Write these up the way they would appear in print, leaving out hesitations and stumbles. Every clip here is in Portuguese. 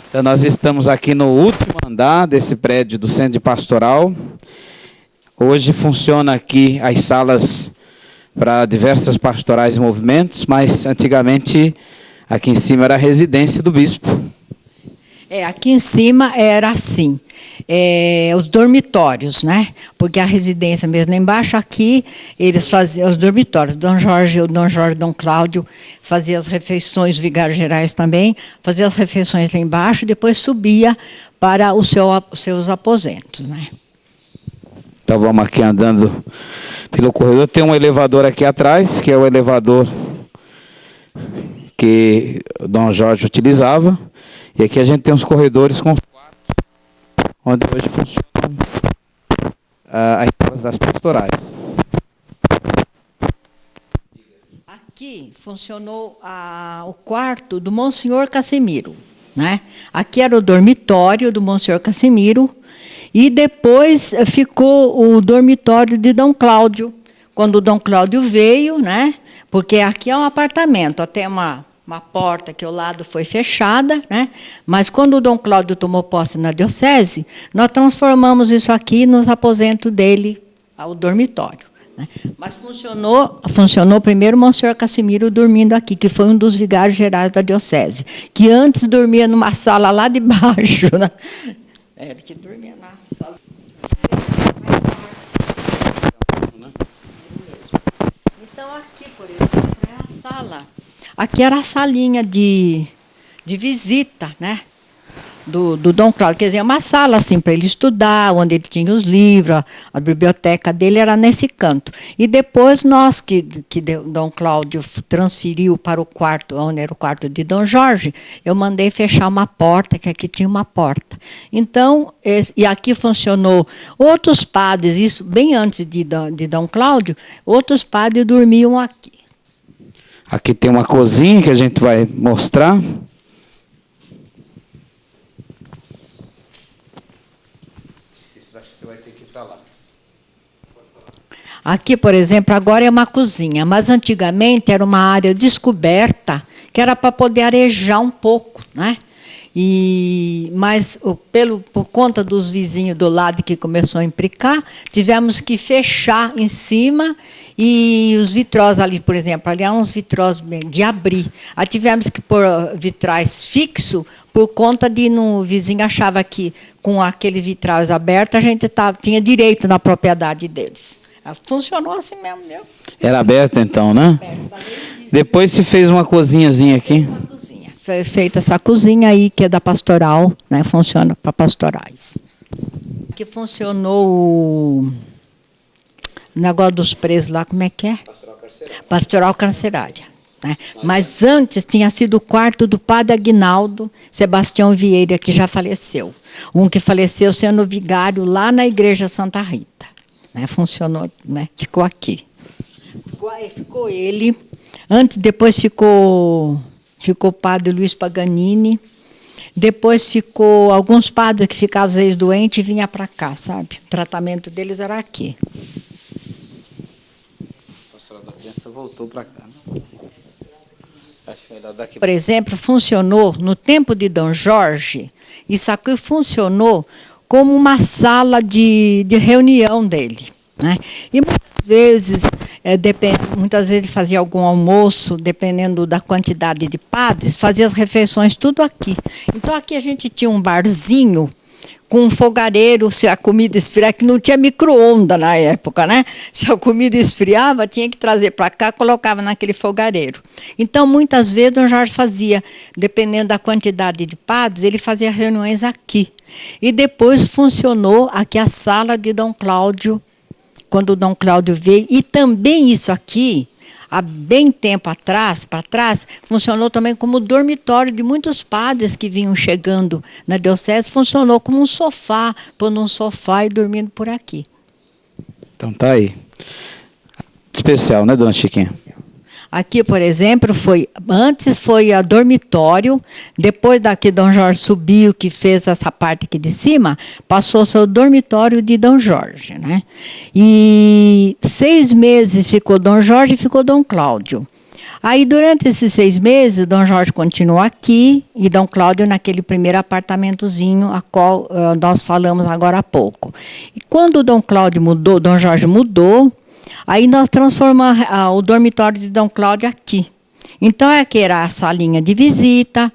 Então, nós estamos aqui no último andar desse prédio do Centro de Pastoral. Hoje funciona aqui as salas para diversas pastorais e movimentos, mas antigamente aqui em cima era a residência do bispo. Aqui em cima era assim, os dormitórios, né? Porque a residência mesmo lá embaixo, aqui eles faziam os dormitórios. Dom Jorge, Dom Cláudio fazia as refeições, vigários gerais também, fazia as refeições lá embaixo, depois subia para os seus aposentos, né? Então vamos aqui andando pelo corredor. Tem um elevador aqui atrás, que é o elevador que o Dom Jorge utilizava. E aqui a gente tem os corredores com os quartos, onde hoje funcionam as salas das pastorais. Aqui funcionou o quarto do Monsenhor Casimiro, né? Aqui era o dormitório do Monsenhor Casimiro, e depois ficou o dormitório de Dom Cláudio, quando o Dom Cláudio veio, né? Porque aqui é um apartamento, até uma porta que ao lado foi fechada, né? Mas quando o Dom Cláudio tomou posse na diocese, nós transformamos isso aqui nos aposentos dele, ao dormitório, né? Mas funcionou primeiro o Monsenhor Casimiro dormindo aqui, que foi um dos vigários gerais da diocese, que antes dormia numa sala lá de baixo, né? Ele que dormia na sala. Então, aqui, por exemplo, é a sala. Aqui era a salinha de visita, né? Do Dom Cláudio. Quer dizer, uma sala assim, para ele estudar, onde ele tinha os livros, a biblioteca dele era nesse canto. E depois nós, que Dom Cláudio transferiu para o quarto, onde era o quarto de Dom Jorge, eu mandei fechar uma porta, que aqui tinha uma porta. Então, e aqui funcionou. Outros padres, isso bem antes de Dom Cláudio, outros padres dormiam aqui. Aqui tem uma cozinha que a gente vai mostrar. Você vai ter que ir para lá. Aqui, por exemplo, agora é uma cozinha, mas antigamente era uma área descoberta, que era para poder arejar um pouco, né? Mas por conta dos vizinhos do lado que começou a implicar, tivemos que fechar em cima, e os vitrais ali, por exemplo, ali há uns vitrais de abrir. Aí tivemos que pôr vitrais fixos, por conta de o vizinho achava que com aquele vitrais aberto a gente tinha direito na propriedade deles. Funcionou assim mesmo, meu. Era aberto então, né? Depois se fez uma cozinhazinha aqui. Foi feita essa cozinha aí, que é da pastoral, né? Funciona para pastorais. Aqui funcionou o negócio dos presos lá, como é que é? Pastoral carcerária. Né? Mas antes tinha sido o quarto do padre Aguinaldo Sebastião Vieira, que já faleceu. Um que faleceu sendo vigário lá na igreja Santa Rita. Né? Funcionou, né? Ficou aqui. Ficou ele. Depois ficou o padre Luiz Paganini. Depois ficou alguns padres que ficavam às vezes doentes e vinham para cá, sabe? O tratamento deles era aqui. A pastoral da criança voltou para cá. Acho melhor daqui. Por exemplo, funcionou, no tempo de Dom Jorge, isso aqui funcionou como uma sala de reunião dele, né? E muitas vezes ele fazia algum almoço, dependendo da quantidade de padres, fazia as refeições tudo aqui. Então, aqui a gente tinha um barzinho com um fogareiro, se a comida esfriar, que não tinha micro-ondas na época, né? Se a comida esfriava, tinha que trazer para cá, colocava naquele fogareiro. Então, muitas vezes, Dom Jorge fazia, dependendo da quantidade de padres, ele fazia reuniões aqui. E depois funcionou aqui a sala de Dom Cláudio, quando o Dom Cláudio veio, e também isso aqui, há bem tempo para trás, funcionou também como dormitório de muitos padres que vinham chegando na diocese, funcionou como um sofá, pondo um sofá e dormindo por aqui. Então tá aí. Especial, né, dona Chiquinha? Aqui, por exemplo, antes foi a dormitório, depois daqui Dom Jorge subiu, que fez essa parte aqui de cima, passou-se ao dormitório de Dom Jorge, né? E 6 meses ficou Dom Jorge e ficou Dom Cláudio. Aí, durante esses 6 meses, Dom Jorge continuou aqui e Dom Cláudio naquele primeiro apartamentozinho, a qual nós falamos agora há pouco. E quando o Dom Cláudio mudou, Dom Jorge mudou, aí nós transformamos o dormitório de Dom Cláudio aqui. Então, aqui era a salinha de visita,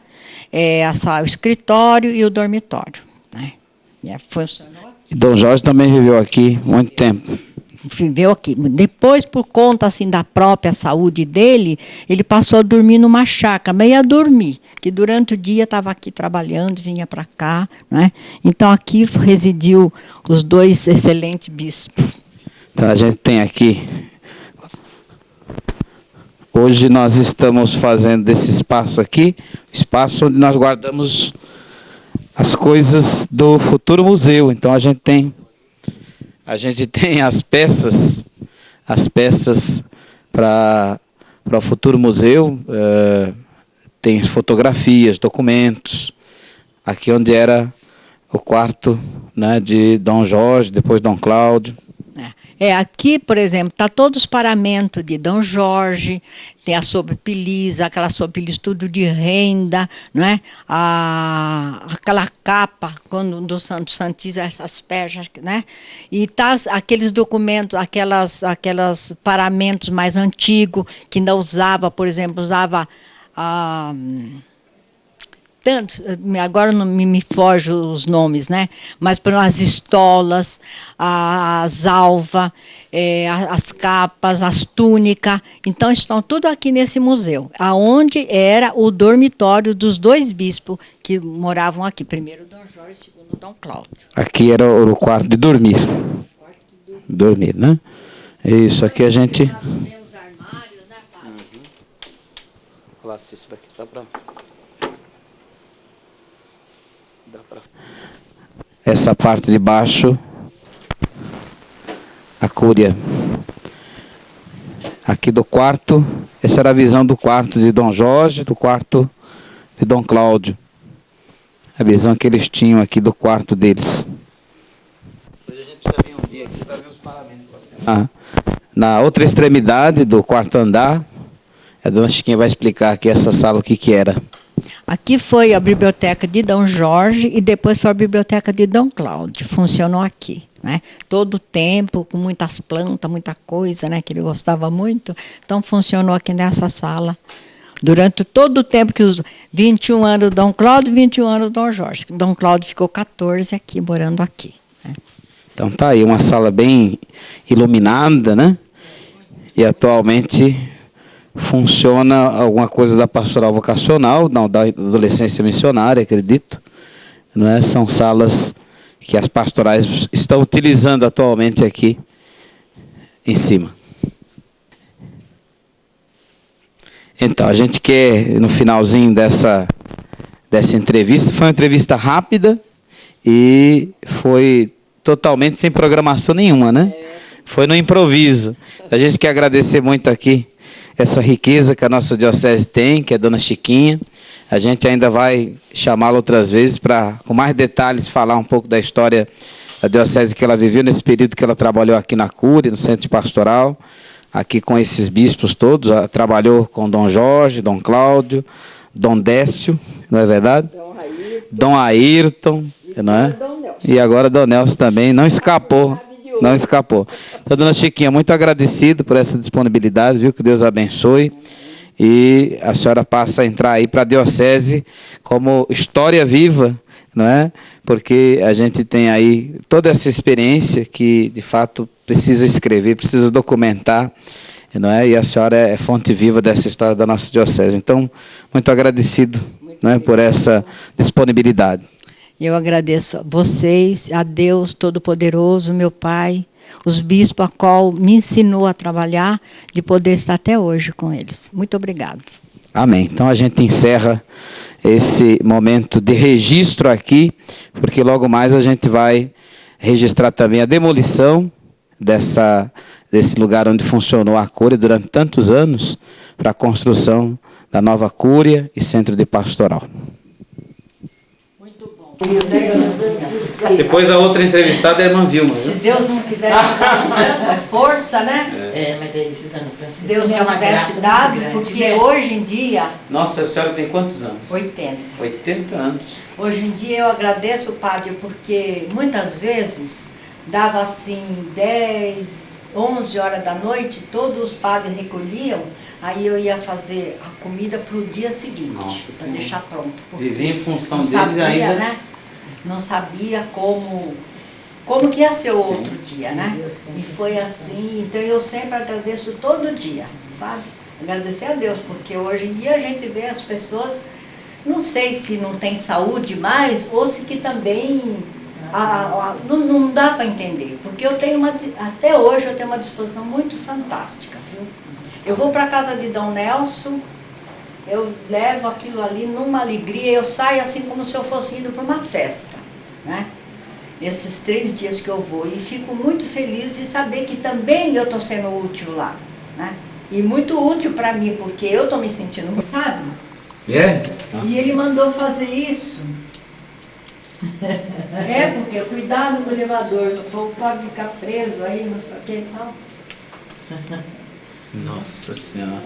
o escritório e o dormitório. Né? E funcionou aqui. E Dom Jorge também viveu aqui muito tempo. Viveu aqui. Depois, por conta assim, da própria saúde dele, ele passou a dormir numa chácara, mas ia dormir, que durante o dia estava aqui trabalhando, vinha para cá. Né? Então, aqui residiu os 2 excelentes bispos. Então, a gente tem aqui... Hoje nós estamos fazendo desse espaço aqui, espaço onde nós guardamos as coisas do futuro museu. Então, a gente tem as peças para o futuro museu, tem fotografias, documentos, aqui onde era o quarto, né, de Dom Jorge, depois Dom Cláudio. Aqui, por exemplo, está todos os paramentos de Dom Jorge, tem a sobrepeliz, aquela sobrepeliz tudo de renda, não é? Aquela capa do Santo Santíssimo, essas pernas, né? E tá aqueles documentos, aquelas paramentos mais antigos, que não usava, por exemplo, usava tantos, agora não me foge os nomes, né? Mas por as estolas, as alvas, as capas, as túnicas. Então, estão tudo aqui nesse museu, aonde era o dormitório dos 2 bispos que moravam aqui. Primeiro Dom Jorge, segundo Dom Cláudio. Aqui era o quarto de dormir. Dormir, né? Isso, aqui a gente... Tem os armários, né, padre? Olha lá, se isso daqui dá para... Essa parte de baixo, a cúria. Aqui do quarto, essa era a visão do quarto de Dom Jorge, do quarto de Dom Cláudio. A visão que eles tinham aqui do quarto deles. Hoje a gente precisa vir um dia aqui para ver os paramentos. Na outra extremidade do quarto andar, a Dona Chiquinha vai explicar aqui essa sala o que era. Aqui foi a biblioteca de Dom Jorge e depois foi a biblioteca de Dom Cláudio. Funcionou aqui, né? Todo o tempo, com muitas plantas, muita coisa, né? Que ele gostava muito. Então, funcionou aqui nessa sala. Durante todo o tempo que os 21 anos Dom Cláudio, 21 anos Dom Jorge. Dom Cláudio ficou 14 aqui, morando aqui. Né? Então, tá aí uma sala bem iluminada, né? E atualmente... funciona alguma coisa da pastoral vocacional, não, da adolescência missionária, acredito. Não é? São salas que as pastorais estão utilizando atualmente aqui em cima. Então, a gente quer, no finalzinho dessa entrevista, foi uma entrevista rápida e foi totalmente sem programação nenhuma, né? Foi no improviso. A gente quer agradecer muito aqui essa riqueza que a nossa diocese tem, que é a Dona Chiquinha. A gente ainda vai chamá-la outras vezes para, com mais detalhes, falar um pouco da história da diocese que ela viveu nesse período que ela trabalhou aqui na Cúria, no Centro de Pastoral, aqui com esses bispos todos. Ela trabalhou com Dom Jorge, Dom Cláudio, Dom Décio, não é verdade? Dom Ayrton, não é? E agora Dom Nelson também, não escapou. Não escapou. Então, Dona Chiquinha, muito agradecido por essa disponibilidade, viu? Que Deus abençoe. E a senhora passa a entrar aí para a diocese como história viva, não é? Porque a gente tem aí toda essa experiência que, de fato, precisa escrever, precisa documentar, não é? E a senhora é fonte viva dessa história da nossa diocese. Então, muito agradecido, não é, por essa disponibilidade. Eu agradeço a vocês, a Deus Todo-Poderoso, meu Pai, os bispos a qual me ensinou a trabalhar, de poder estar até hoje com eles. Muito obrigado. Amém. Então a gente encerra esse momento de registro aqui, porque logo mais a gente vai registrar também a demolição desse lugar onde funcionou a Cúria durante tantos anos, para a construção da nova Cúria e Centro de Pastoral. Depois a outra entrevistada é a irmã Vilma. Se Deus não tivesse dado tanta força, né? Mas é isso, Dona Francisca. Se Deus não tivesse dado, porque hoje em dia... Nossa, a senhora tem quantos anos? 80. 80 anos. Hoje em dia eu agradeço, Padre, porque muitas vezes dava assim 10, 11 horas da noite, todos os padres recolhiam, aí eu ia fazer a comida para o dia seguinte, para deixar pronto. Vivia em função não deles sabia, ainda. Né? Não sabia como que ia ser o outro dia, né? E foi assim, então eu sempre agradeço todo dia, sabe? Agradecer a Deus, porque hoje em dia a gente vê as pessoas, não sei se não tem saúde mais, ou se que também não dá para entender, porque eu tenho até hoje eu tenho uma disposição muito fantástica, viu? Eu vou para a casa de Dom Nelson, eu levo aquilo ali numa alegria, eu saio assim como se eu fosse indo para uma festa, né? Esses 3 dias que eu vou, e fico muito feliz de saber que também eu estou sendo útil lá, né? E muito útil para mim, porque eu estou me sentindo, sabe? E ele mandou fazer isso. Porque cuidado no elevador, o povo pode ficar preso aí, não sei o que e tal. Nossa Senhora.